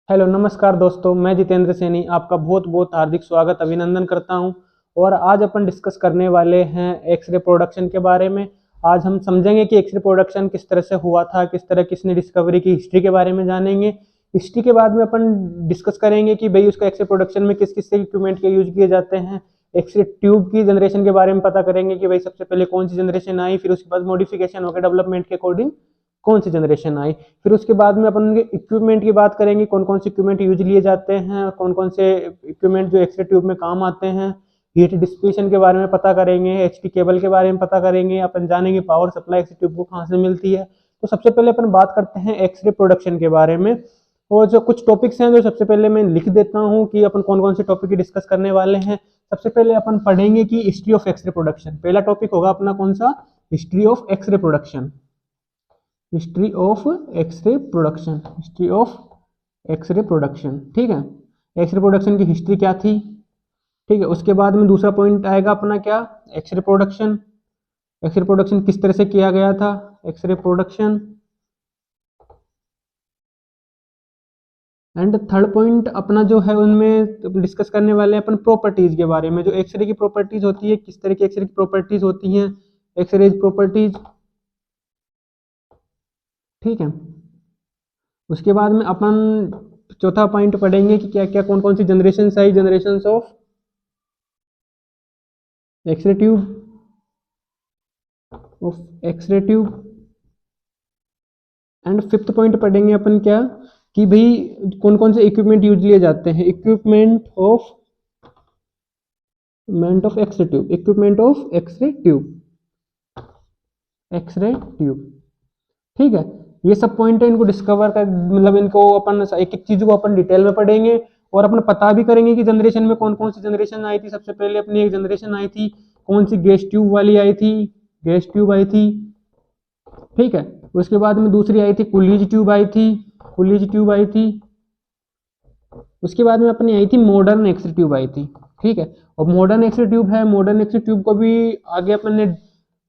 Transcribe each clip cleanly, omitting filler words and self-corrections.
Hello नमस्कार दोस्तों, मैं जितेंद्र सैनी आपका बहुत बहुत हार्दिक स्वागत अभिनंदन करता हूं। और आज अपन डिस्कस करने वाले हैं एक्सरे प्रोडक्शन के बारे में। आज हम समझेंगे कि एक्सरे प्रोडक्शन किस तरह से हुआ था, किस तरह किसने डिस्कवरी की, हिस्ट्री के बारे में जानेंगे। हिस्ट्री के बाद में अपन डिस्कस करेंगे कि भाई उसका एक्सरे प्रोडक्शन में किस किस से इक्विपमेंट के यूज किए जाते हैं। एक्सरे ट्यूब की जनरेशन के बारे में पता करेंगे कि भाई सबसे पहले कौन सी जनरेशन आई, फिर उसके बाद मॉडिफिकेशन होकर डेवलपमेंट के अकॉर्डिंग कौन सी जनरेशन आई। फिर उसके बाद में अपन उनके इक्विपमेंट की बात करेंगे, कौन कौन से इक्विपमेंट यूज लिए जाते हैं, कौन कौन से इक्विपमेंट जो एक्सरे ट्यूब में काम आते हैं। हीट डिसिपेशन के बारे में पता करेंगे, एचटी केबल के बारे में पता करेंगे, अपन जानेंगे पावर सप्लाई एक्सरे ट्यूब को कहाँ से मिलती है। तो सबसे पहले अपन बात करते हैं एक्सरे प्रोडक्शन के बारे में। और जो कुछ टॉपिक्स हैं जो सबसे पहले मैं लिख देता हूँ कि अपन कौन कौन से टॉपिक डिस्कस करने वाले हैं। सबसे पहले अपन पढ़ेंगे कि हिस्ट्री ऑफ एक्सरे प्रोडक्शन। पहला टॉपिक होगा अपना कौन सा, history of X-ray production. History of X-ray production, history of X-ray production, ठीक है। एक्सरे प्रोडक्शन की हिस्ट्री क्या थी, ठीक है। उसके बाद में दूसरा पॉइंट आएगा अपना क्या, एक्सरे प्रोडक्शन। एक्सरे प्रोडक्शन किस तरह से किया गया था, X-ray production. And third point अपना जो है उनमें डिस्कस करने वाले हैं अपन प्रॉपर्टीज के बारे में। जो एक्सरे की प्रॉपर्टीज होती है, किस तरह की एक्सरे की प्रॉपर्टीज होती हैं, एक्सरे प्रॉपर्टीज, ठीक है। उसके बाद में अपन चौथा पॉइंट पढ़ेंगे कि क्या क्या कौन कौन सी जनरेशन आई, generation of x ray tube, of x ray tube. And fifth point पढ़ेंगे अपन क्या, कि भाई कौन कौन से इक्विपमेंट यूज लिए जाते हैं, equipment of x ray tube, equipment of x ray tube, X-ray tube, ठीक है। ये सब पॉइंट है, इनको डिस्कवर कर मतलब इनको अपन एक एक चीज को अपन डिटेल में पढ़ेंगे। और अपन पता भी करेंगे कि जनरेशन में कौन कौन सी जनरेशन आई थी। सबसे पहले अपनी एक जनरेशन आई थी कौन सी, गैस ट्यूब वाली आई थी, गैस ट्यूब आई थी, ठीक है। उसके बाद में दूसरी आई थी कुलीज ट्यूब आई थी, कुलीज ट्यूब आई थी। उसके बाद में अपनी आई थी मॉडर्न एक्सरे ट्यूब आई थी, ठीक है। और मॉडर्न एक्सरे ट्यूब है, मॉडर्न एक्सरे ट्यूब को भी आगे अपन ने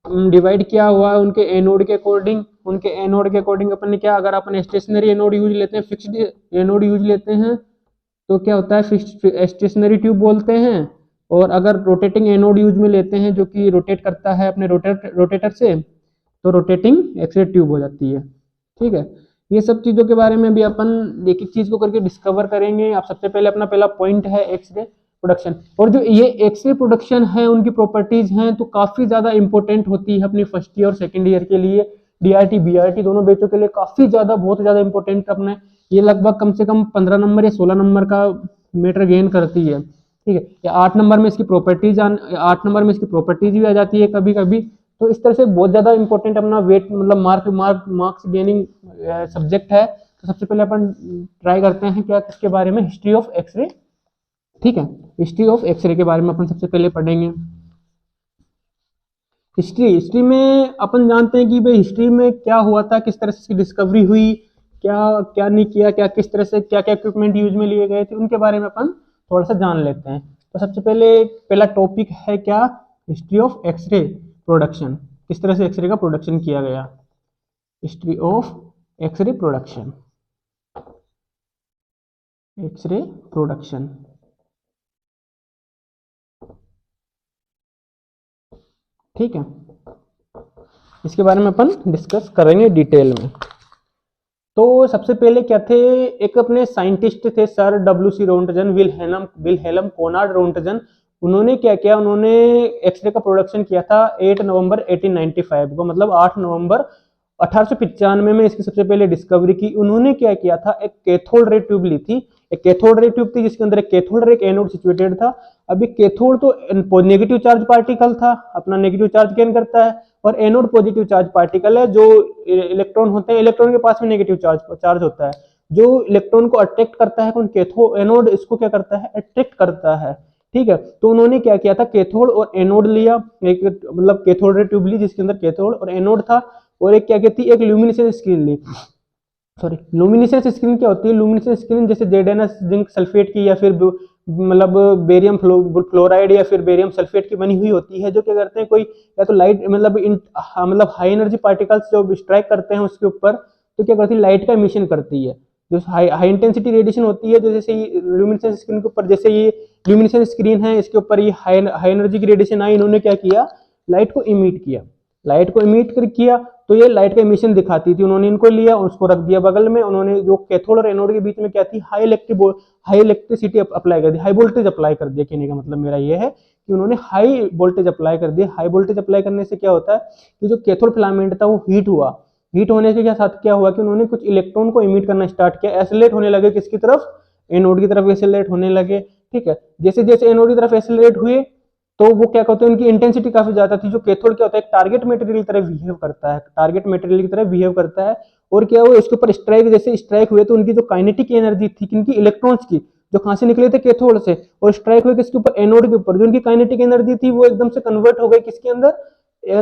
डिवाइड किया हुआ है उनके एनोड के अकॉर्डिंग। उनके एनोड के अकॉर्डिंग अपन ने क्या, अगर अपन स्टेशनरी एनोड यूज लेते हैं, फिक्स्ड एनोड यूज लेते हैं तो क्या होता है, फिक्स्ड स्टेशनरी ट्यूब बोलते हैं। और अगर रोटेटिंग एनोड यूज में लेते हैं जो कि रोटेट करता है अपने रोटेटर से, तो रोटेटिंग एक्सरे ट्यूब हो जाती है, ठीक है। ये सब चीज़ों के बारे में भी अपन एक एक चीज़ को करके डिस्कवर करेंगे। आप सबसे पहले अपना पहला पॉइंट है एक्सरे प्रोडक्शन। और जो ये एक्सरे प्रोडक्शन है उनकी प्रॉपर्टीज हैं तो काफ़ी ज़्यादा इंपॉर्टेंट होती है अपनी फर्स्ट ईयर और सेकेंड ईयर के लिए। डीआरटी बीआरटी दोनों बैचों के लिए काफ़ी ज़्यादा, बहुत ज़्यादा इंपॉर्टेंट अपने, ये लगभग कम से कम 15 नंबर या 16 नंबर का मैटर गेन करती है, ठीक है। या 8 नंबर में इसकी प्रॉपर्टीज 8 नंबर में इसकी प्रॉपर्टीज भी आ जाती है कभी कभी। तो इस तरह से बहुत ज़्यादा इंपॉर्टेंट अपना वेट मतलब मार्क्स गेनिंग सब्जेक्ट है। तो सबसे पहले अपन ट्राई करते हैं क्या, किसके बारे में, हिस्ट्री ऑफ एक्सरे, ठीक है। हिस्ट्री ऑफ एक्सरे के बारे में अपन सबसे पहले पढ़ेंगे। हिस्ट्री में अपन जानते हैं कि भाई हिस्ट्री में क्या हुआ था, किस तरह से इसकी डिस्कवरी हुई, क्या क्या नहीं किया, क्या किस तरह से क्या क्या इक्विपमेंट यूज में लिए गए थे, उनके बारे में अपन थोड़ा सा जान लेते हैं। तो सबसे पहले पहला टॉपिक है क्या, हिस्ट्री ऑफ एक्सरे प्रोडक्शन, किस तरह से एक्सरे का प्रोडक्शन किया गया, history of X-ray production, X-ray production, ठीक है। इसके बारे में अपन डिस्कस करेंगे डिटेल में। तो सबसे पहले क्या थे, एक अपने साइंटिस्ट थे sir W C. Roentgen, Wilhelm Conrad Roentgen. उन्होंने क्या किया, उन्होंने एक्सरे का प्रोडक्शन किया था 8 नवंबर 1895 को, मतलब 8 नवंबर 1895 में इसकी सबसे पहले डिस्कवरी की। उन्होंने क्या किया था, एक कैथोड रे ट्यूब ली थी। एक कैथोड रे ट्यूब थी जिसके अंदर एक कैथोड और एक एनोड सिचुएटेड था। अभी कैथोड तो नेगेटिव चार्ज पार्टिकल था, अपना नेगेटिव चार्ज गेन करता है, और एनोड पॉजिटिव चार्ज पार्टिकल है। जो इलेक्ट्रॉन होते हैं, इलेक्ट्रॉन के पास में नेगेटिव चार्ज होता है, जो इलेक्ट्रॉन को अट्रैक्ट करता है, कैथोड एनोड इसको क्या करता है, अट्रैक्ट करता है, ठीक है। तो उन्होंने क्या किया था, कैथोड और एनोड लिया, एक मतलब कैथोड रे ट्यूब ली जिसके अंदर कैथोड और एनोड था। और एक क्या कहती है, एक ल्यूमिनेसेंस स्क्रीन ली। सॉरी, लुमिनेसेंस स्क्रीन क्या होती है, लुमिनेसेंस स्क्रीन जैसे जेडेनस जिंक सल्फेट की या फिर मतलब बेरियम फ्लोराइड या फिर बेरियम सल्फेट की बनी हुई होती है, जो क्या करते हैं, कोई या तो लाइट मतलब हाई एनर्जी पार्टिकल्स जो स्ट्राइक करते हैं उसके ऊपर, तो क्या करती है, लाइट का इमिशन करती है। जो हाई इंटेंसिटी रेडिएशन होती है, जैसे ल्यूमिनेसेंस स्क्रीन के ऊपर, जैसे ये ल्यूमिनेसेंस स्क्रीन है, इसके ऊपर ये हाई एनर्जी की रेडिएशन आई, इन्होंने क्या किया, लाइट को इमिट किया। लाइट को इमिट कर किया तो ये लाइट का इमिशन दिखाती थी, उन्होंने इनको लिया, उसको रख दिया बगल में, उन्होंने जो कैथोड और एनोड के बीच में क्या थी, हाई इलेक्ट्रिसिटी अप्लाई कर दी, हाई वोल्टेज अप्लाई कर दिया। कहने का मतलब मेरा ये है कि उन्होंने हाई वोल्टेज अप्लाई कर दिया। हाई वोल्टेज अप्लाई करने से क्या होता है कि जो कैथोड फिलामेंट था वो हीट हुआ। हीट होने के साथ क्या हुआ कि उन्होंने कुछ इलेक्ट्रॉन को इमिट करना स्टार्ट किया, एसिलेट होने लगे, किसकी तरफ, एनोड की तरफ एसिलेट होने लगे। ठीक है, जैसे जैसे एनोड की तरफ एसिलेट हुए तो वो क्या कहते हैं, उनकी इंटेंसिटी काफी ज्यादा थी। जो कैथोड क्या होता है, एक टारगेट मटेरियल की तरह बिहेव करता है, टारगेट मटेरियल की तरह बिहेव करता है। और क्या हुआ, इसके ऊपर स्ट्राइक, जैसे स्ट्राइक हुए तो उनकी जो काइनेटिक एनर्जी थी, किनकी, इलेक्ट्रॉन्स की, जो कहां से निकले थे, कैथोड से, और स्ट्राइक हुए किसके ऊपर, एनोड के ऊपर, जो उनकी काइनेटिक एनर्जी थी वो एकदम से कन्वर्ट हो गई किसके अंदर,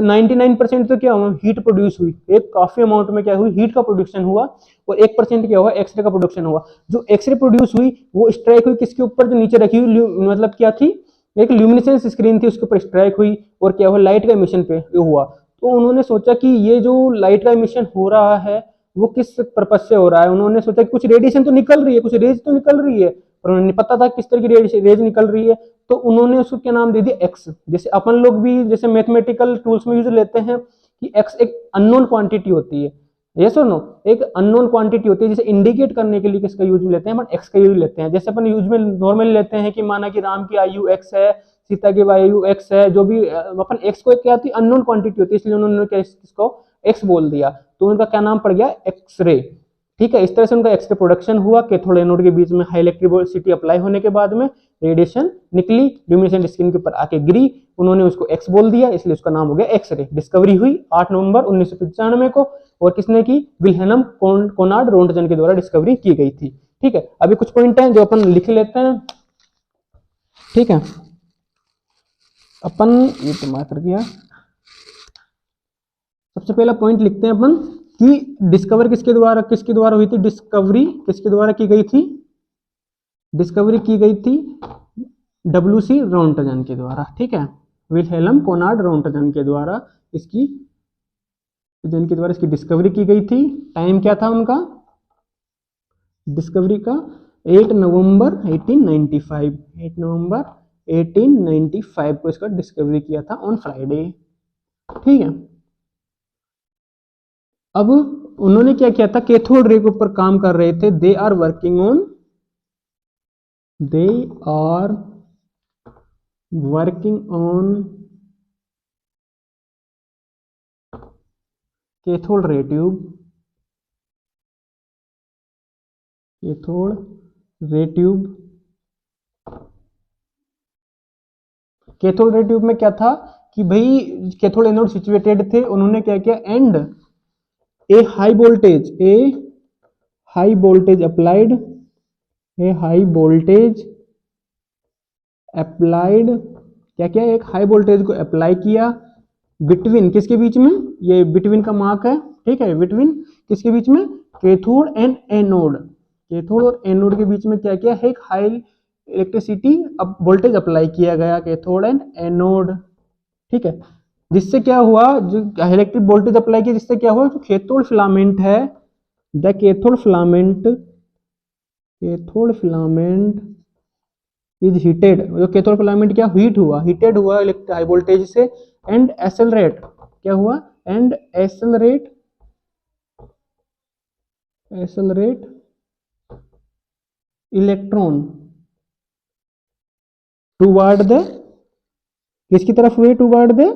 99% तो क्या हुआ, हीट प्रोड्यूस हुई। एक काफी अमाउंट में क्या हुई, हीट का प्रोडक्शन हुआ, और 1% क्या हुआ, एक्सरे का प्रोडक्शन हुआ। जो एक्सरे प्रोड्यूस हुई वो स्ट्राइक हुई किसके ऊपर, जो नीचे रखी हुई, मतलब क्या थी, एक ल्यूमिनेसेंस स्क्रीन थी, उसके ऊपर स्ट्राइक हुई, और क्या हुआ, लाइट का इमिशन पे हुआ। तो उन्होंने सोचा कि ये जो लाइट का इमिशन हो रहा है वो किस पर्पज से हो रहा है। उन्होंने सोचा कि कुछ रेडिएशन तो निकल रही है, कुछ रेज तो निकल रही है, पर उन्हें पता था किस तरह की रेज निकल रही है। तो उन्होंने उसको क्या नाम दे दिया, एक्स। जैसे अपन लोग भी जैसे मैथमेटिकल टूल्स में यूज लेते हैं कि एक्स एक अननोन क्वांटिटी होती है, ये सुनो, एक अननोन क्वांटिटी होती है, जैसे इंडिकेट करने के लिए किसका यूज लेते हैं, अपन एक्स का यूज लेते हैं। जैसे अपन यूज में नॉर्मली लेते हैं कि माना कि राम की आयु एक्स है, सीता की आयु एक्स है, जो भी अपन एक्स को क्या होती है, अननोन क्वांटिटी होती है, इसलिए उन्होंने क्या इसको एक्स बोल दिया। तो उनका क्या नाम पड़ गया, एक्सरे। ठीक है, इस तरह से उनका एक्सरे प्रोडक्शन हुआ। कैथोड एनोड के बीच में हाई इलेक्ट्रिसिटी अप्लाई होने के बाद में रेडिएशन निकली, ल्यूमिनेसेंट स्क्रीन के ऊपर आके गिरी, उन्होंने उसको एक्स बोल दिया, इसलिए उसका नाम हो गया एक्सरे। डिस्कवरी हुई 8 नवंबर 1995 को, और किसने की, विल्हेल्म कोनार्ड रोंटगन के द्वारा डिस्कवरी की गई थी। ठीक है, अभी कुछ पॉइंट हैं जो अपन लिख लेते हैं। ठीक है, अपन ये तो मार्क कर दिया। सबसे पहला पॉइंट लिखते हैं अपन कि डिस्कवर किसके द्वारा हुई थी, डिस्कवरी किसके द्वारा की गई थी, डिस्कवरी की गई थी WC रोंटगन के द्वारा। ठीक है, विल्हेल्म कोनार्ड रोंटगन के द्वारा इसकी डिस्कवरी की गई थी। टाइम क्या था उनका डिस्कवरी का, 8 नवंबर 1895, 8 नवंबर 1895 को इसका डिस्कवरी किया था ऑन फ्राइडे। ठीक है, अब उन्होंने क्या किया था, कैथोड रे के ऊपर काम कर रहे थे। They are working on cathode ray tube, cathode ray tube में क्या था कि भाई कैथोड एनोड सिचुएटेड थे, उन्होंने क्या किया, and A high voltage applied, क्या किया, एक हाई वोल्टेज को अप्लाई किया बिटवीन, किसके बीच में, ये बिटवीन का मार्क है। ठीक है, बिटवीन किसके बीच में, कैथोड एंड एनोड, कैथोड और एनोड के बीच में क्या किया है, एक हाई इलेक्ट्रिसिटी अब वोल्टेज अप्लाई किया गया कैथोड एंड एनोड। ठीक है, जिससे क्या हुआ, जो इलेक्ट्रिक वोल्टेज अप्लाई किया, जिससे क्या हुआ, जो कैथोड फिलामेंट है, the cathode filament is heated, जो कैथोड फिलामेंट क्या हीटेड हुआ हाई वोल्टेज से, एंड एक्सेलरेट, क्या हुआ, and accelerate electron toward the, किसकी तरफ हुए, टुवर्ड द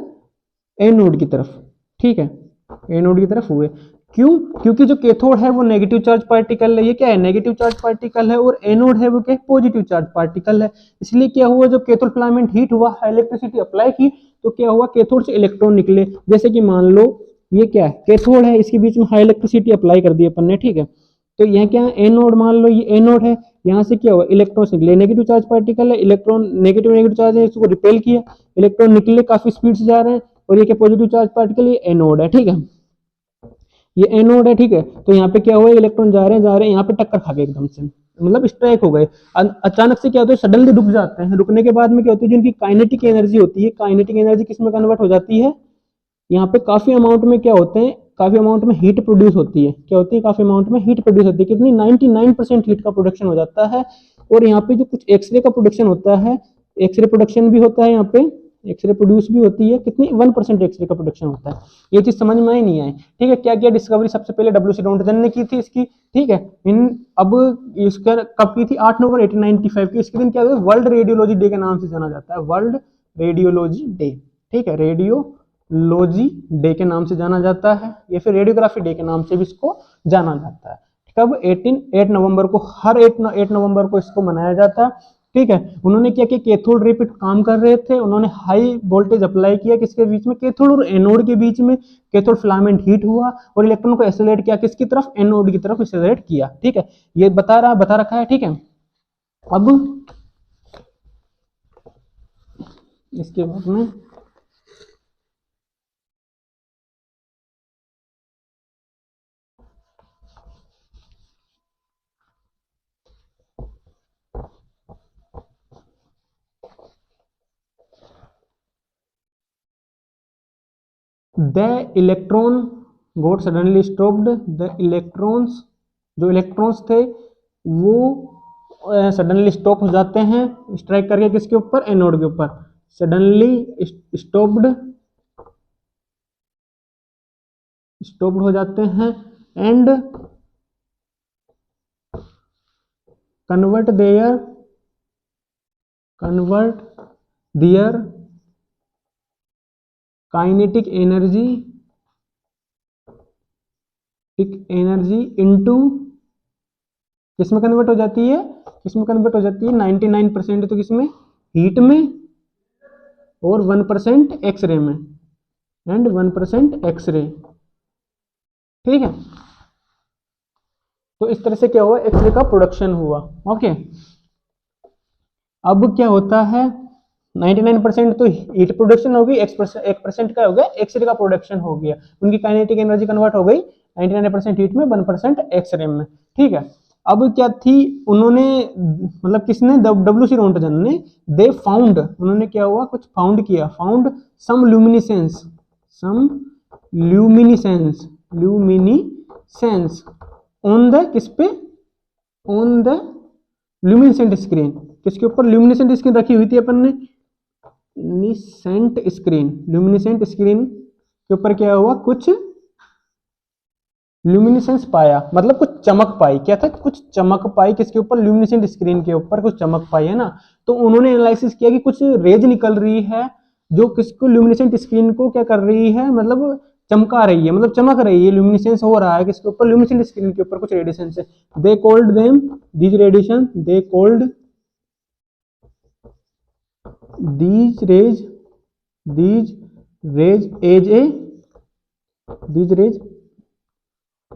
एनोड की तरफ। ठीक है, एनोड की तरफ हुए। क्यों, क्योंकि जो कैथोड है वो नेगेटिव चार्ज पार्टिकल है, ये क्या है, नेगेटिव चार्ज पार्टिकल है, और एनोड है वो क्या, पॉजिटिव चार्ज पार्टिकल है। इसलिए क्या हुआ, जब कैथोड फिलामेंट हीट हुआ, इलेक्ट्रिसिटी अप्लाई की, तो क्या हुआ, कैथोड से इलेक्ट्रॉन निकले। जैसे कि मान लो ये क्या है, कैथोड है, इसके बीच में हाई इलेक्ट्रिसिटी अप्लाई कर दी अपन ने। ठीक है, तो यहाँ क्या है, एनोड, मान लो ये एनोड है, यहाँ से क्या हुआ, इलेक्ट्रॉन निकले, नेगेटिव चार्ज पार्टिकल है, इलेक्ट्रॉन नेगेटिव चार्ज है, इसको रिपेल किया, इलेक्ट्रॉन निकले, काफी स्पीड से जा रहे हैं, और ये क्या, पॉजिटिव चार्ज पार्टिकल, ये एनोड है। ठीक है, ये एनोड है। ठीक है, तो यहाँ पे क्या हुआ, इलेक्ट्रॉन जा रहे हैं, यहाँ पे टक्कर खा गए एकदम से, मतलब स्ट्राइक हो गए, अचानक से क्या होता है, सडनली रुक जाते हैं। रुकने के बाद में क्या होती है, जो इनकी काइनेटिक एनर्जी होती है, काइनेटिक एनर्जी किस में कन्वर्ट हो जाती है, यहाँ पे काफी अमाउंट में क्या होते हैं, काफी अमाउंट में हीट प्रोड्यूस होती है। क्या होती है? काफी अमाउंट में हीट प्रोड्यूस होती है। कितनी? 99% हीट का प्रोडक्शन हो जाता है। और यहाँ पे जो कुछ एक्सरे का प्रोडक्शन होता है, एक्सरे प्रोडक्शन भी होता है, यहाँ पे एक्सरे प्रोड्यूस भी होती है। कितनी? 1% एक्सरे का प्रोडक्शन होता है। ये चीज समझ में आई नहीं आई? ठीक है। क्या क्या डिस्कवरी सबसे पहले डब्ल्यूसी रॉन्टजन ने की थी इसकी? ठीक है। इन अब इसका कब की थी? 8 नवंबर 1895 की। इसके दिन क्या है? वर्ल्ड रेडियोलॉजी डे के नाम से जाना जाता है। World radiology day. ठीक है। रेडियोलॉजी डे के नाम से जाना जाता है, या फिर रेडियोग्राफी डे के नाम से भी इसको जाना जाता है। कब? 8 नवंबर को। हर 8 नवंबर को इसको मनाया जाता है। ठीक है। उन्होंने क्या किया? कैथोड रे पे काम कर रहे थे। उन्होंने हाई वोल्टेज अप्लाई किया किसके बीच में? कैथोड और एनोड के बीच में। कैथोड फिलामेंट हीट हुआ और इलेक्ट्रॉन को एक्सेलरेट किया किसकी तरफ? एनोड की तरफ एक्सेलरेट किया। ठीक है। ये बता रखा है। ठीक है। अब इसके बाद में the electron got suddenly stopped. The electrons, जो इलेक्ट्रॉन्स थे वो सडनली स्टॉप हो जाते हैं, स्ट्राइक करके किसके ऊपर? एनोड के ऊपर। सडनली स्टॉप्ड हो जाते हैं and convert there kinetic energy into, किसमें कन्वर्ट हो जाती है? किसमें कन्वर्ट हो जाती है? 99% तो किसमें? हीट में, और 1% एक्सरे में, एंड 1% एक्सरे। ठीक है। तो इस तरह से क्या हुआ? एक्सरे का प्रोडक्शन हुआ। ओके। अब क्या होता है? 99% तो हीट प्रोडक्शन हो गई, 1% का हो गया एक्सरे का प्रोडक्शन हो गया। उनकी काइनेटिक एनर्जी कन्वर्ट हो गई 99% हीट में, 1% एक्सरे में। ठीक है। अब क्या थी? उन्होंने, मतलब किसने? डब्ल्यूसी रॉन्टजन ने। दे फाउंड, उन्होंने क्या हुआ? कुछ फाउंड किया। Found some luminescence on the, किस पे? On the luminescent screen. किसके ऊपर? ल्यूमिनेसेंट स्क्रीन रखी हुई थी अपन ने। ल्यूमिनेसेंट स्क्रीन के ऊपर क्या हुआ? कुछ ल्यूमिनेसेंस पाया, मतलब कुछ चमक पाई। क्या था? कुछ चमक पाई। किसके ऊपर? ल्यूमिनेसेंट स्क्रीन के ऊपर कुछ चमक पाई, है ना। तो उन्होंने एनालिसिस किया कि कुछ रेज निकल रही है जो किसको? ल्यूमिनेसेंट स्क्रीन को क्या कर रही है? मतलब चमका रही है, मतलब चमक रही है। ल्यूमिनेसेंस हो रहा है किसके ऊपर? ल्यूमिनेसेंट स्क्रीन के ऊपर कुछ रेडिएशन से। They called them these radiation, they called these rays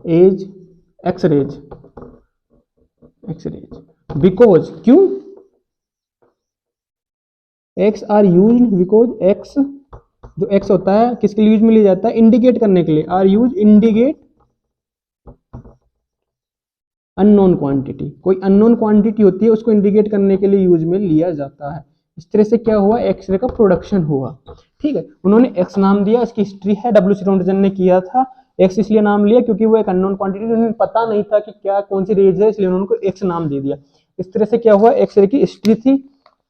as x-rays because, क्यों? x are used because x, जो x होता है किसके लिए यूज में लिया जाता है? इंडिकेट करने के लिए। Are use indicate unknown quantity. कोई अननोन क्वांटिटी होती है उसको इंडिकेट करने के लिए यूज में लिया जाता है। इस तरह से क्या हुआ? एक्सरे का प्रोडक्शन हुआ। ठीक है। उन्होंने एक्स नाम दिया, इसकी हिस्ट्री है, डब्ल्यूसी रॉन्टजन ने किया था। एक्स इसलिए नाम लिया क्योंकि वो एक अननोन क्वांटिटी, उन्हें पता नहीं था कि क्या कौन सी रेज है, इसलिए उन्होंने एक्स नाम दे दिया। इस तरह से क्या हुआ? एक्सरे की हिस्ट्री थी।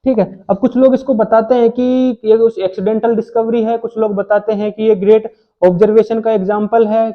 ठीक है। अब कुछ लोग इसको बताते हैं कि ये कुछ एक्सीडेंटल डिस्कवरी है, कुछ लोग बताते हैं कि ये ग्रेट ऑब्जर्वेशन का एग्जाम्पल है।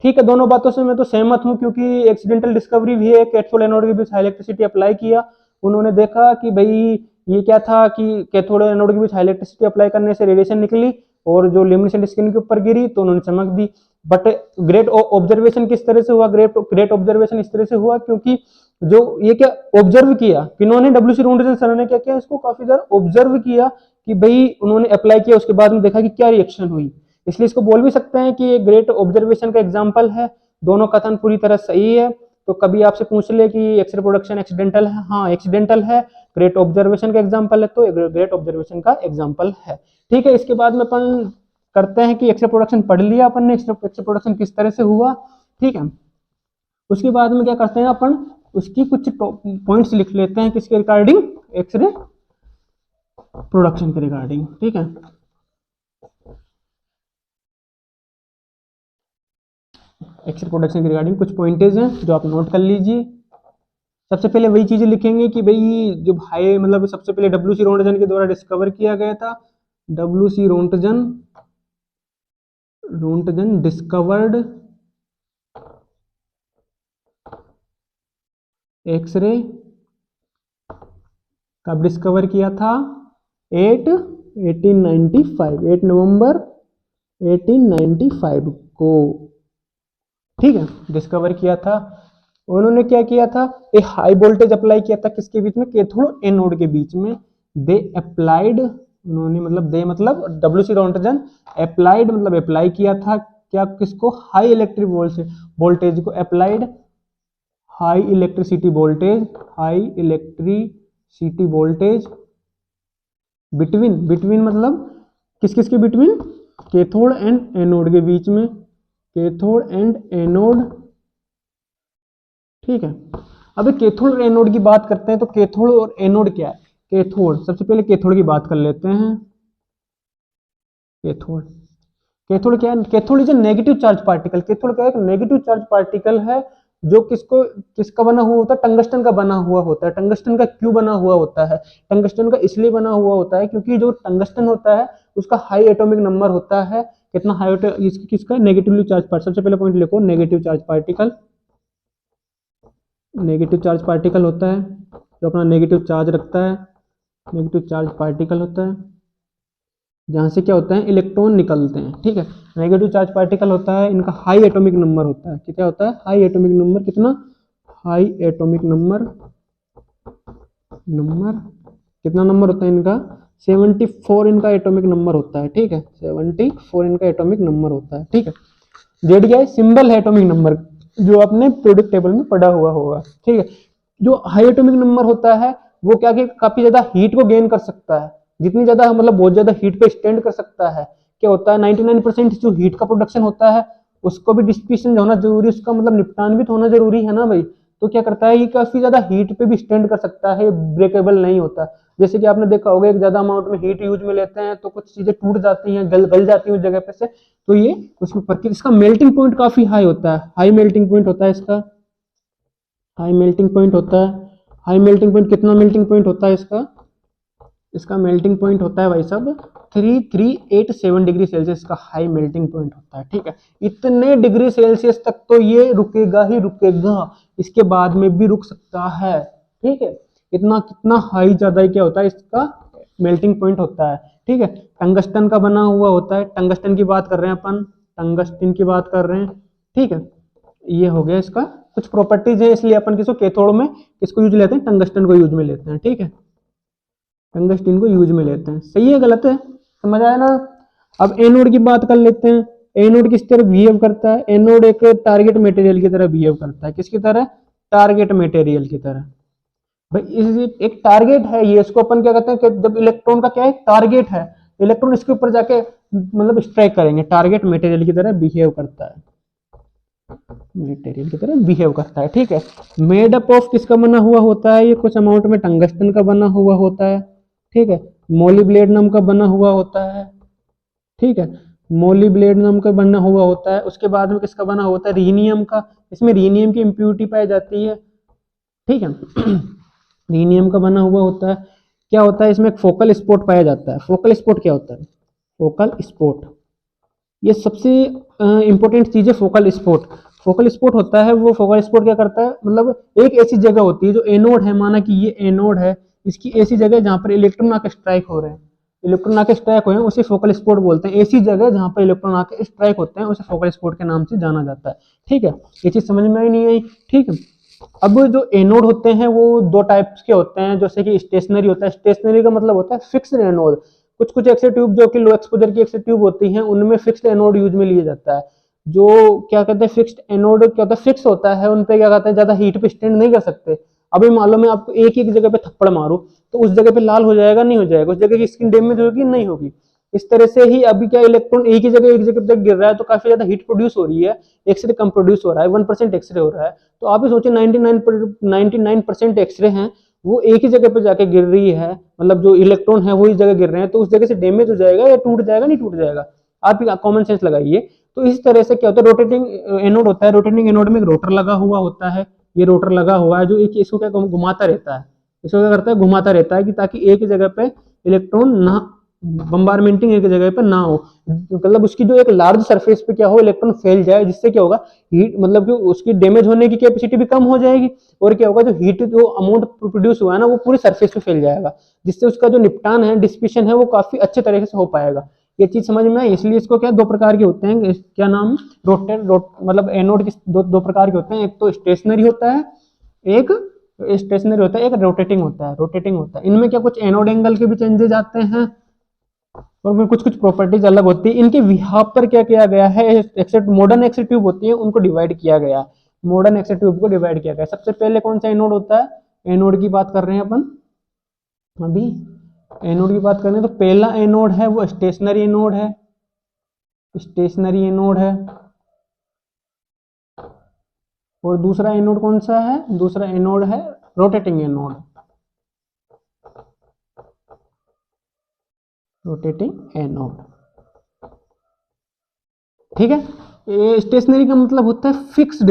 ठीक है। दोनों बातों से मैं तो सहमत हूं, क्योंकि एक्सीडेंटल डिस्कवरी भी है। कैथोड एनोड के बीच इलेक्ट्रिसिटी अप्लाई किया, उन्होंने देखा कि भाई ये क्या था कि कैथोड एनोड के बीच इलेक्ट्रिसिटी अप्लाई करने से रेडिएशन निकली और जो ल्यूमिनेसेंट स्क्रीन के ऊपर गिरी तो उन्होंने चमक दी। बट ग्रेट ऑब्जर्वेशन किस तरह से हुआ? ग्रेट ऑब्जर्वेशन इस तरह से हुआ क्योंकि जो ये क्या ऑब्जर्व किया, किन्होंने? डब्ल्यूसी रॉन्टजन सर ने क्या किया? इसको काफी ज्यादा ऑब्जर्व किया कि भाई उन्होंने अप्लाई किया, उसके बाद में देखा कि क्या रिएक्शन हुई। इसलिए इसको बोल भी सकते हैं कि ये ग्रेट ऑब्जर्वेशन का एग्जाम्पल है। दोनों कथन पूरी तरह सही है। तो कभी आपसे पूछ ले कि एक्सरे प्रोडक्शन एक्सीडेंटल है, हाँ एक्सीडेंटल है। ग्रेट ऑब्जर्वेशन का एग्जाम्पल है तो ग्रेट ऑब्जर्वेशन का एग्जाम्पल है। ठीक है। इसके बाद में अपन करते हैं कि एक्सरे प्रोडक्शन पढ़ लिया अपन ने, एक्सरे प्रोडक्शन किस तरह से हुआ। ठीक है। उसके बाद में क्या करते हैं अपन? उसकी कुछ पॉइंट्स लिख लेते हैं किसके रिगार्डिंग? एक्सरे प्रोडक्शन के रिगार्डिंग। ठीक है। एक्सरे प्रोडक्शन के रिगार्डिंग कुछ पॉइंटेज हैं जो आप नोट कर लीजिए। सबसे पहले वही चीजें लिखेंगे कि भाई जो हाई मतलब सबसे पहले डब्ल्यू.सी. रोंटजन के द्वारा डिस्कवर किया गया था। डब्ल्यू.सी. रोंटजन डिस्कवर्ड एक्सरे, कब डिस्कवर किया था? 8 नवंबर 1895 को, ठीक है, डिस्कवर किया था। उन्होंने क्या किया था? एक हाई वोल्टेज अप्लाई किया था किसके बीच में? कैथोड एनोड के बीच में। दे अप्लाइड, उन्होंने मतलब दे मतलब डब्ल्यू.सी. रोंटजन अप्लाइड मतलब अप्लाई किया था क्या किसको? हाई इलेक्ट्रिक वोल्टेज को। Applied high electricity voltage between मतलब किस किस के बिटवीन? कैथोड एंड एनोड के बीच में। कैथोड एंड एनोड, ठीक है। अब कैथोड और एनोड की बात करते हैं तो कैथोड और एनोड क्या है? कैथोड, सबसे पहले कैथोड की बात कर लेते हैं। कैथोड क्या है? Cathode is a negative charge particle. Cathode क्या है? एक नेगेटिव चार्ज पार्टिकल है जो किसका बना हुआ होता है? टंगस्टन का बना हुआ होता है। टंगस्टन का क्यों बना हुआ होता है? टंगस्टन का इसलिए बना हुआ होता है क्योंकि जो टंगस्टन होता है उसका हाई एटॉमिक नंबर होता है। कितना हाई? किसका? Negatively charge particle. सबसे पहले पॉइंट लिखो, negative charge particle. Negative charge particle होता है जो अपना नेगेटिव चार्ज रखता है। नेगेटिव चार्ज पार्टिकल होता है जहां से क्या होता है? इलेक्ट्रॉन निकलते हैं, ठीक है। नेगेटिव चार्ज पार्टिकल होता है, इनका हाई एटॉमिक नंबर होता है। क्या होता है? High atomic number. कितना? हाई एटॉमिक नंबर कितना नंबर होता है इनका? 74 इनका एटॉमिक नंबर होता है, ठीक है। 74 इनका एटॉमिक नंबर होता है, ठीक है। जेड क्या है? सिंबल है एटॉमिक नंबर, जो आपने पीरियोडिक टेबल में पढ़ा हुआ होगा, ठीक है। जो हाई एटॉमिक नंबर होता है वो क्या कि काफी ज्यादा हीट को गेन कर सकता है। जितनी ज्यादा मतलब बहुत ज्यादा हीट पे स्टैंड कर सकता है। क्या होता है? 99% जो हीट का प्रोडक्शन होता है उसको भी डिसिपेशन होना जरूरी, उसका मतलब निपटान भी तो होना जरूरी है ना भाई। तो क्या करता है? ये काफी ज्यादा हीट पे भी स्टैंड कर सकता है, ब्रेकेबल नहीं होता। जैसे कि आपने देखा होगा एक ज्यादा अमाउंट में हीट यूज में लेते हैं तो कुछ चीजें टूट जाती हैं, गल जाती हैं उस जगह पे से। तो ये उसमें पर इसका मेल्टिंग पॉइंट काफी हाई होता है। हाई मेल्टिंग पॉइंट होता है इसका। हाई मेल्टिंग पॉइंट होता है। हाई मेल्टिंग पॉइंट कितना मेल्टिंग पॉइंट होता है इसका? इसका मेल्टिंग पॉइंट होता है भाई साहब 3387 डिग्री सेल्सियस का हाई मेल्टिंग पॉइंट होता है, ठीक है। इतने डिग्री सेल्सियस तक तो ये रुकेगा ही रुकेगा, इसके बाद में भी रुक सकता है, ठीक है। इतना कितना हाई ज्यादा क्या होता है इसका? मेल्टिंग पॉइंट होता है, ठीक है। टंगस्टन का बना हुआ होता है। टंगस्टन की बात कर रहे हैं अपन, टंगस्टन की बात कर रहे हैं, ठीक है। ये हो गया इसका कुछ प्रॉपर्टीज है, इसलिए अपन किसको कैथोड में किसको यूज लेते हैं? टंगस्टन को यूज में लेते हैं, ठीक है। टंगस्टन को यूज में लेते हैं। सही है गलत है? समझ आया ना? अब एनोड की बात कर लेते हैं। एनोड किस तरह बिहेव करता है? एनोड एक टारगेट मटेरियल की तरह बिहेव करता है। किसकी तरह? टारगेट मटेरियल की तरह। भाई एक टारगेट है ये, इसको अपन क्या कहते हैं कि जब इलेक्ट्रॉन का क्या है? टारगेट है, इलेक्ट्रॉन इसके ऊपर जाके मतलब स्ट्राइक करेंगे। टारगेट मटेरियल की तरह बिहेव करता है, मटेरियल की तरह बिहेव करता है, ठीक है। मेड अप ऑफ किसका बना हुआ होता है? ये कुछ अमाउंट में टंगस्टन का बना हुआ होता है, ठीक है। मोलिब्लेडनम का बना हुआ होता है, ठीक है। मोलिब्लेडनम का बना हुआ होता है। उसके बाद में किसका बना होता है? रीनियम का। इसमें रीनियम की इम्प्यूरिटी पाई जाती है, ठीक है। रीनियम का बना हुआ होता है। क्या होता है इसमें? फोकल स्पॉट पाया जाता है। फोकल स्पॉट क्या होता है? फोकल स्पॉट, ये सबसे इंपॉर्टेंट चीज है। फोकल स्पॉट, फोकल स्पॉट होता है वो। फोकल स्पॉट क्या करता है? मतलब एक ऐसी जगह होती है जो एनोड है, माना कि ये एनोड है, इसकी ऐसी जगह जहां पर इलेक्ट्रॉन आके स्ट्राइक हो रहे हैं, इलेक्ट्रॉन आके स्ट्राइक हो रहे हैं, उसे फोकल स्पॉट बोलते हैं। ऐसी जगह जहां पर इलेक्ट्रॉन आके स्ट्राइक होते हैं उसे फोकल स्पॉट के नाम से जाना जाता है, ठीक है। ये चीज समझ में आई नहीं आई? ठीक है। अब जो एनोड होते हैं वो दो टाइप्स के होते हैं, जैसे कि स्टेशनरी होता है। स्टेशनरी का मतलब होता है फिक्स्ड एनोड। कुछ कुछ एक्सरे ट्यूब जो कि लो एक्सपोजर की एक्सरे ट्यूब होती हैं उनमें फिक्स्ड एनोड यूज में लिया जाता है। जो क्या कहते हैं फिक्स्ड एनोड क्या होता है? फिक्स होता है, उन पे क्या कहते हैं ज्यादा हीट पे स्टैंड नहीं कर सकते। अभी मालूम है आपको, एक एक जगह पे थप्पड़ मारो तो उस जगह पे लाल हो जाएगा? नहीं हो जाएगा। उस जगह की स्किन डैमेज होगी? नहीं होगी। इस तरह से ही अभी क्या इलेक्ट्रॉन एक ही जगह तक गिर रहा है तो काफी ज्यादा हीट प्रोड्यूस हो रही है, एक्सरे कम प्रोड्यूस हो रहा है, 1% एक्सरे हो रहा है। तो आप ही सोचिए 99% एक्सरे हैं वो एक ही जगह पे जाके गिर रही है, मतलब जो इलेक्ट्रॉन है वही जगह गिर रहे हैं, तो उस जगह से डैमेज हो जाएगा या टूट जाएगा? नहीं टूट जाएगा। आप कॉमन सेंस लगाइए। तो इस तरह से क्या होता है, रोटेटिंग एनोड होता है, रोटेटिंग एनोड में एक रोटर लगा हुआ होता है, ये रोटर लगा हुआ है जो एक इसको क्या घुमाता रहता है, इसको क्या करता है, घुमाता रहता है कि ताकि एक जगह पे इलेक्ट्रॉन ना बम्बारमेंटिंग एक जगह पे ना हो, मतलब उसकी जो एक लार्ज सरफेस पे क्या हो इलेक्ट्रॉन फैल जाए, जिससे क्या होगा हीट मतलब कि उसकी डैमेज होने की कैपेसिटी भी कम हो जाएगी, और क्या होगा जो हीट जो अमाउंट प्रोड्यूस हुआ है ना वो पूरी सरफेस पे फैल जाएगा, जिससे उसका जो निपटान है डिस्पिशन है वो काफी अच्छे तरीके से हो पाएगा। ये चीज समझ में आई, इसलिए इसको क्या दो प्रकार के होते हैं, क्या नाम, मतलब एनोड की दो प्रकार के होते हैं, एक तो स्टेशनरी होता है, एक स्टेशनरी होता है, एक रोटेटिंग होता है, रोटेटिंग होता है। इनमें क्या कुछ एनोड एंगल के भी चेंजेस आते हैं और कुछ कुछ प्रॉपर्टीज अलग होती है। इनके विहाब पर क्या किया गया है, एक्सेट मॉडर्न एक्सेट ट्यूब होती है उनको डिवाइड किया गया, मॉडर्न एक्सेट ट्यूब को डिवाइड किया गया। सबसे पहले कौन सा एनोड होता है, एनोड की बात कर रहे हैं अपन अभी, एनोड की बात कर रहे हैं तो पहला एनोड है वो स्टेशनरी एनोड है, स्टेशनरी एनोड है। और दूसरा एनोड कौन सा है, दूसरा एनोड है रोटेटिंग एनोड, रोटेटिंग एनोड। ठीक है, स्टेशनरी का मतलब होता है फिक्स्ड,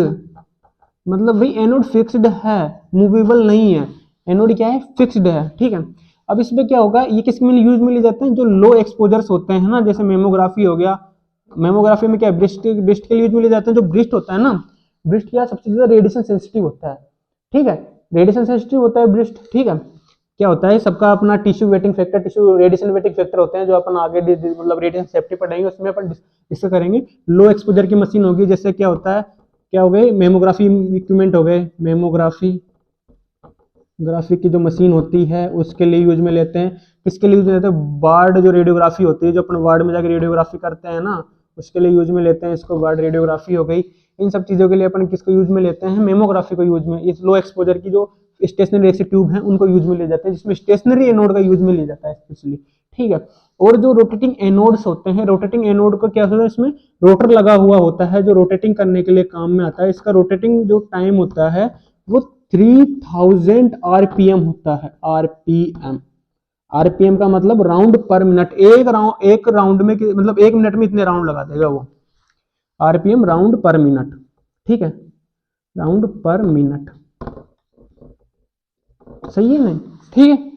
मतलब भाई एनोड फिक्स्ड है, मूवेबल नहीं है, एनोड क्या है, फिक्स्ड है। ठीक है, अब इसमें क्या होगा, ये किस में यूज में लिए जाते हैं, जो लो एक्सपोजर्स होते हैं ना, जैसे मेमोग्राफी हो गया, मेमोग्राफी में क्या ब्रिस्ट ब्रिस्ट के लिए यूज में लिए जाते हैं। जो ब्रिस्ट होता है ना, ब्रिस्ट क्या सबसे ज्यादा रेडिएशन सेंसिटिव होता है, ठीक है, रेडिएशन सेंसिटिव होता है ब्रिस्ट। ठीक है, क्या होता है सबका अपना tissue waiting factor, tissue radiation waiting factor होते हैं, जो अपन आगे मतलब रेडिएशन सेफ्टी पढ़ेंगे उसमें अपन डिस्कस करेंगे। लो एक्सपोजर की मशीन होगी, जैसे क्या होता है, क्या हो गई, मेमोग्राफी इक्विपमेंट हो गए, मेमोग्राफी ग्राफिक की जो मशीन होती है उसके लिए यूज में लेते हैं। किसके लिए यूज में लेते हैं, वार्ड जो रेडियोग्राफी होती है, जो अपन वार्ड में जाकर रेडियोग्राफी करते हैं ना, उसके लिए यूज में लेते हैं इसको, वार्ड रेडियोग्राफी हो गई। इन सब चीज़ों के लिए अपन किसको यूज में लेते हैं, मेमोग्राफी को यूज में, इस लो एक्सपोजर की जो स्टेशनरी एक्सिस ट्यूब है उनको यूज में ले जाते हैं, जिसमें स्टेशनरी एनोड का यूज में लिया जाता है स्पेशली। ठीक है, और जो रोटेटिंग एनोड्स होते हैं, रोटेटिंग एनोड को क्या होता है, इसमें रोटर लगा हुआ होता है जो रोटेटिंग करने के लिए काम में आता है। इसका रोटेटिंग जो टाइम होता है वो 3000 आरपीएम होता है, आरपीएम, आरपीएम का मतलब राउंड पर मिनट, एक राउंड में मतलब एक मिनट में इतने राउंड लगा देगा वो, आरपीएम राउंड पर मिनट। ठीक है, राउंड पर मिनट, सही है नहीं, ठीक है,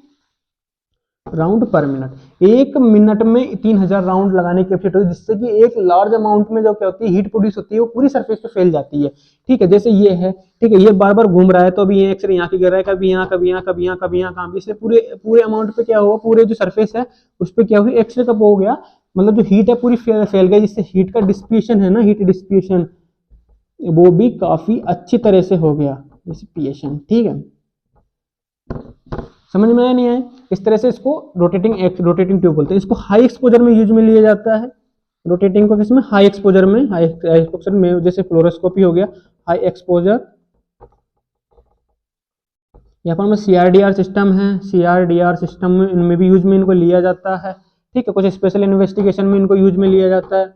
राउंड पर मिनट, एक मिनट में 3000 राउंड लगाने की कैपेसिटी होती है, जिससे कि एक लार्ज अमाउंट में जो क्या होती है हीट प्रोड्यूस होती है वो पूरी सरफेस पे फैल जाती है। ठीक है, जैसे ये है, ठीक है, ये बार बार घूम रहा है तो अभी ये एक्सरे यहाँ की गिर रहा है, कभी यहाँ कभी यहाँ कभी यहाँ कभी यहाँ काम, इसलिए पूरे पूरे अमाउंट पे क्या हुआ, पूरे जो सरफेस है उस पर क्या हुई, एक्सरे कब हो गया, मतलब जो हीट है पूरी फैल गई, जिससे हीट का डिस्ट्रीब्यूशन है ना, हीट डिस्ट्रीब्यूशन वो भी काफी अच्छी तरह से हो गया, डिस्ट्रीब्यूशन। ठीक है, समझ में आया नहीं आया, इस तरह से इसको रोटेटिंग ट्यूब बोलते हैं। इसको हाई एक्सपोजर में यूज में लिया जाता है, रोटेटिंग को किसमें, हाई एक्सपोजर में, हाई एक्सपोजर में जैसे फ्लोरोस्कोपी हो गया, हाई एक्सपोजर। यहाँ पर में सीआरडीआर सिस्टम है, सीआरडीआर सिस्टम में इनमें भी यूज में इनको लिया जाता है। ठीक है, कुछ स्पेशल इन्वेस्टिगेशन में इनको यूज में लिया जाता है।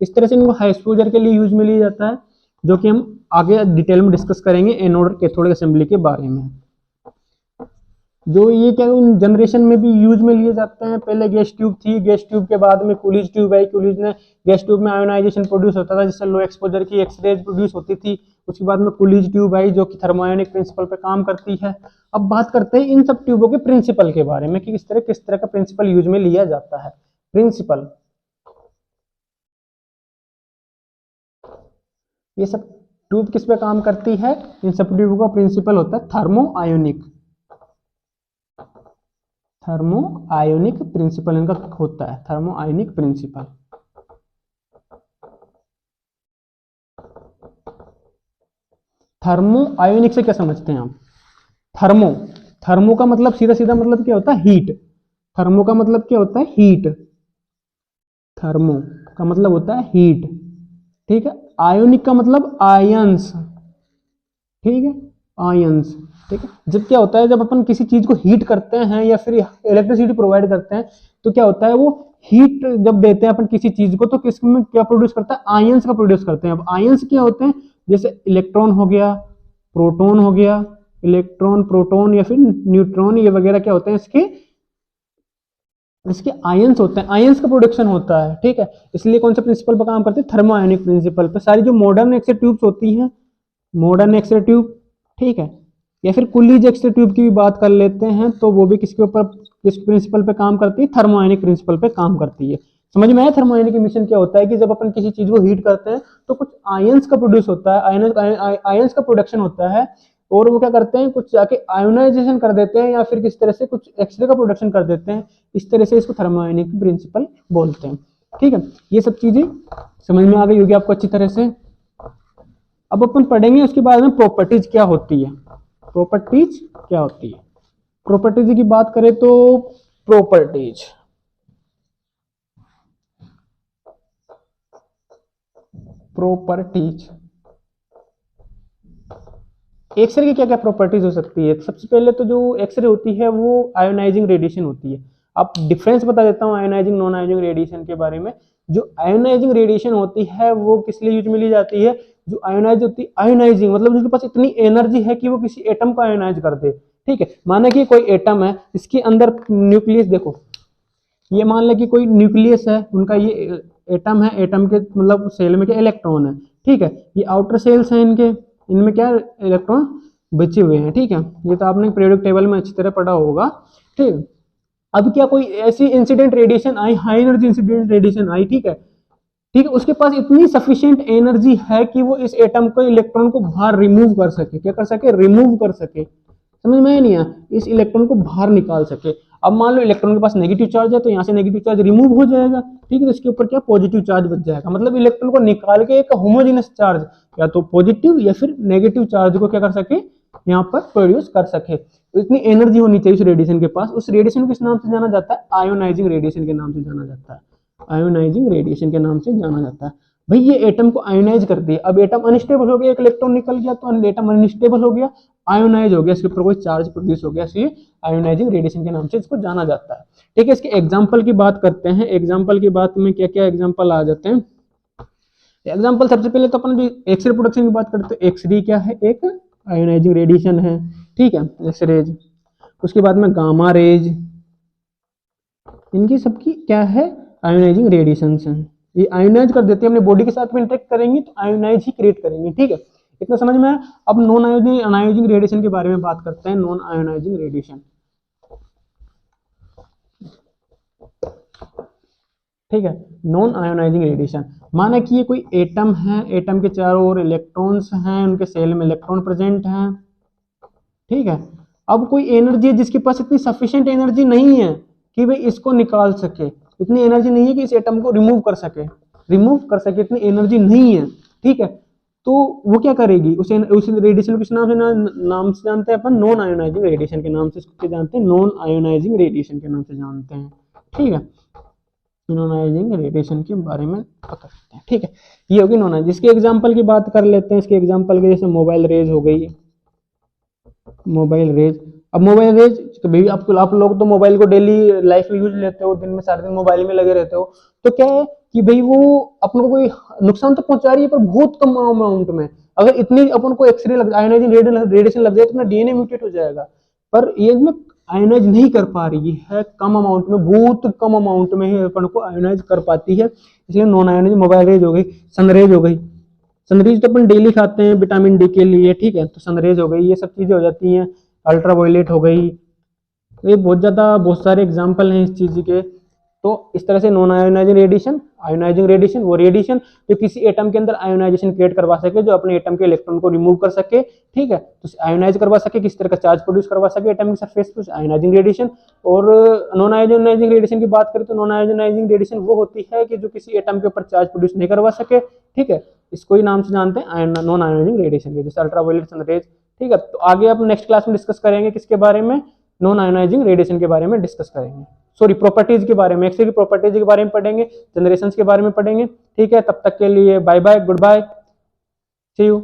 इस तरह से इनको हाई एक्सपोजर के लिए यूज में लिया जाता है, जो कि हम आगे डिटेल में डिस्कस करेंगे एनोड कैथोड असेंबली के बारे में। जो ये क्या जनरेशन में भी यूज में लिए जाते हैं, पहले गैस ट्यूब थी, गैस ट्यूब के बाद में कूलिज ट्यूब आई, कूलिज ने गैस ट्यूब में आयोनाइजेशन प्रोड्यूस होता था जिससे लो एक्सपोजर की एक्सरेज प्रोड्यूस होती थी। उसके बाद में कूलिज ट्यूब आई जो कि थर्मोआयोनिक प्रिंसिपल पे काम करती है। अब बात करते हैं इन सब ट्यूबों के प्रिंसिपल के बारे में कि किस तरह का प्रिंसिपल यूज में लिया जाता है। प्रिंसिपल, ये सब ट्यूब किस पे काम करती है, इन सब ट्यूबों का प्रिंसिपल होता है थर्मोआयोनिक, थर्मोआयोनिक प्रिंसिपल इनका होता है, थर्मोआयोनिक प्रिंसिपल। थर्मोआयोनिक से क्या समझते हैं आप, थर्मो, थर्मो का मतलब सीधा सीधा मतलब क्या होता है, हीट, थर्मो का मतलब क्या होता है, हीट, थर्मो का मतलब होता है हीट। ठीक है, आयोनिक का मतलब आयंस, ठीक है, आयंस। ठीक है, जब क्या होता है, जब अपन किसी चीज को हीट करते हैं या फिर इलेक्ट्रिसिटी प्रोवाइड करते हैं तो क्या होता है, वो हीट जब देते हैं अपन किसी चीज को तो किस में क्या प्रोड्यूस करता है, आयंस का प्रोड्यूस करते हैं। अब आयंस क्या होते हैं, जैसे इलेक्ट्रॉन हो गया, प्रोटॉन हो गया, इलेक्ट्रॉन प्रोटॉन या फिर न्यूट्रॉन, ये वगैरह क्या होते हैं इसके इसके आयंस होते हैं, आयंस का प्रोडक्शन होता है, ठीक है। इसलिए कौन से प्रिंसिपल पर काम करते हैं, थर्मो आयोनिक प्रिंसिपल पर। सारी जो मॉडर्न एक्स रे ट्यूब्स होती हैं, मॉडर्न एक्स रे ट्यूब, ठीक है, या फिर कुलीज एक्स रे ट्यूब की भी बात कर लेते हैं, तो वो भी किसके ऊपर, किस प्रिंसिपल पे काम करती है, थर्मो आयोनिक प्रिंसिपल पे काम करती है। समझ में आया थर्मो आयोनिक एमिशन क्या होता है, कि जब अपन किसी चीज को हीट करते हैं तो कुछ आयंस का प्रोड्यूस होता है, आयंस का प्रोडक्शन होता है, और वो क्या करते हैं, कुछ जाके आयोनाइजेशन कर देते हैं, या फिर किस तरह से कुछ एक्सरे का प्रोडक्शन कर देते हैं। इस तरह से इसको थर्मोआयनिक प्रिंसिपल बोलते हैं, ठीक है। ये सब चीजें समझ में आ गई होगी आपको अच्छी तरह से। अब अपन पढ़ेंगे उसके बाद में प्रॉपर्टीज क्या होती है, प्रॉपर्टीज क्या होती है। प्रॉपर्टीज की बात करें तो प्रॉपर्टीज, प्रॉपर्टीज एक्सरे की क्या क्या प्रॉपर्टीज हो सकती है। सबसे पहले तो जो एक्सरे होती है वो आयोनाइजिंग रेडिएशन होती है। अब डिफरेंस बता देता हूँ आयोनाइजिंग नॉन आयोनाइजिंग रेडिएशन के बारे में। जो आयोनाइजिंग रेडिएशन होती है वो किस लिए यूज में ली जाती है, जो आयोनाइज होती है, आयोनाइजिंग मतलब जिसके पास इतनी एनर्जी है कि वो किसी एटम को आयोनाइज कर दे, ठीक है। माना कि कोई एटम है, इसके अंदर न्यूक्लियस देखो, ये मान ले कि कोई न्यूक्लियस है, उनका ये एटम है, एटम के मतलब सेल में क्या इलेक्ट्रॉन है, ठीक है। ये आउटर सेल्स हैं इनके, इनमें क्या इलेक्ट्रॉन बचे हुए हैं, ठीक है। ये तो आपने पीरियोडिक टेबल में अच्छी तरह पढ़ा होगा, ठीक है। अब क्या कोई ऐसी इंसिडेंट रेडिएशन आई, हाई एनर्जी इंसिडेंट रेडिएशन आई, ठीक है, ठीक है, उसके पास इतनी सफिशिएंट एनर्जी है कि वो इस एटम को, इलेक्ट्रॉन को बाहर रिमूव कर सके, क्या कर सके, रिमूव कर सके। समझ में नहीं आया, इस इलेक्ट्रॉन को बाहर निकाल सके। अब मान लो इलेक्ट्रॉन के पास नेगेटिव चार्ज है, तो यहाँ से नेगेटिव चार्ज रिमूव हो जाएगा, ठीक है, तो इसके ऊपर क्या पॉजिटिव चार्ज बच जाएगा। मतलब इलेक्ट्रॉन को निकाल के एक होमोजेनस चार्ज, या तो पॉजिटिव या फिर नेगेटिव चार्ज को क्या कर सके, यहाँ पर प्रोड्यूस कर सके। तो इतनी एनर्जी होनी चाहिए उस रेडिएशन के पास। उस रेडिएशन को किस नाम से जाना जाता है, आयोनाइजिंग रेडिएशन के नाम से जाना जाता है, आयोनाइजिंग रेडिएशन के नाम से जाना जाता है। भाई ये एटम को आयोनाइज कर दिया, अब एटम अनस्टेबल हो गया, एक इलेक्ट्रॉन निकल गया तो एटम अनस्टेबल हो गया, आयोनाइज हो गया, इसके ऊपर कोई चार्ज प्रोड्यूस हो गया, इसलिए आयोनाइजिंग रेडिएशन के नाम से इसको जाना जाता है, ठीक है। इसके एग्जांपल की बात करते हैं, एग्जांपल की बात में क्या क्या एग्जांपल आ जाते हैं। एग्जांपल सबसे पहले तो अपन एक्सरे प्रोडक्शन की बात करते हैं, एक्सरे क्या है, एक आयोनाइजिंग रेडिएशन है, ठीक है, एक्सरेज। उसके बाद में गामा रेज, इनकी सबकी क्या है, आयोनाइजिंग रेडिएशन है। ये आयोनाइज कर देते हैं, अपने बॉडी के साथ में इंटरेक्ट करेंगे तो आयोनाइज ही क्रिएट करेंगे, ठीक है। इतना समझ में आया। अब नॉन आयोनाइजिंग रेडिएशन के बारे में बात करते हैं, नॉन आयोनाइजिंग रेडिएशन, ठीक है। नॉन आयोनाइजिंग रेडिएशन माना कि ये कोई एटम है, एटम के चारों ओर इलेक्ट्रॉन्स हैं, उनके सेल में इलेक्ट्रॉन प्रेजेंट हैं, ठीक है। अब कोई एनर्जी है जिसके पास इतनी सफिशिएंट एनर्जी नहीं है कि भाई इसको निकाल सके, इतनी एनर्जी नहीं है कि इस एटम को रिमूव कर सके, रिमूव कर सके, इतनी एनर्जी नहीं है, ठीक है। तो वो क्या करेगी, उस रेडिएशन को किस नाम से नाम से जानते हैं अपन, नॉन आयोनाइजिंग रेडिएशन के नाम से इसको जानते हैं, नॉन आयोनाइजिंग रेडिएशन के नाम से जानते हैं, ठीक है। नॉन आयोनाइजिंग रेडिएशन के बारे में पता करते हैं, ठीक है। ये होगी नॉन आयोनाइजिंग। इसके एग्जांपल की बात कर लेते हैं, इसके एग्जांपल के जैसे मोबाइल रेज हो गई, मोबाइल रेज। अब मोबाइल रेज तो भाई आप लोग तो मोबाइल को डेली लाइफ में यूज लेते हो, दिन में सारा दिन मोबाइल में लगे रहते हो, तो क्या है कि भाई वो अपन को कोई नुकसान तो पहुंचा रही है पर बहुत कम अमाउंट में। अगर इतनी अपन को एक्सरे लग, आयोनाइजिंग रेडिएशन लग जाए तो अपना डीएनए म्यूटेट हो जाएगा, पर ये में आयोनाइज नहीं कर पा रही है, कम अमाउंट में, बहुत कम अमाउंट में ही अपन को आयोनाइज कर पाती है, इसलिए नॉन आयोनाइज मोबाइल रेज हो गई, सनरेज हो गई। सनरेज तो अपन डेली खाते हैं विटामिन डी के लिए, ठीक है, तो सनरेज हो गई, ये सब चीजें हो जाती हैं, अल्ट्रावायलेट हो गई। तो ये बहुत सारे एग्जाम्पल हैं इस चीज के। तो इस तरह से non ionising radiation, ionising radiation वो रेडिएशन जो किसी एटम के अंदर आयोनाइजेशन क्रिएट करवा सके, जो अपने एटम के इलेक्ट्रॉन को रिमूव कर सके, ठीक है, तो आयोनाइज करवा सके, किसी तरह का चार्ज प्रोड्यूस करवा सके एटम की सरफेस पे, आयोनाइजिंग रेडिएशन। और नॉन आयोनाइजिंग रेडिएशन की बात करें तो नॉन आयोनाइजिंग रेडिएशन वो होती है कि जो किसी एटम के ऊपर चार्ज प्रोड्यूस नहीं करवा सके, ठीक है, इसको ही नाम से जानते हैं नॉन आयोनाइजिंग रेडिएशन के, जैसे अल्ट्रावायलेट, सनरेज, ठीक है। तो आगे आप नेक्स्ट क्लास में डिस्कस करेंगे किसके बारे में, नॉन आयोनाइजिंग रेडिएशन के बारे में डिस्कस करेंगे, सॉरी प्रॉपर्टीज के बारे में, एक्सरे की प्रॉपर्टीज के बारे में पढ़ेंगे, जनरेशंस के बारे में पढ़ेंगे, ठीक है। तब तक के लिए bye bye, goodbye, see you.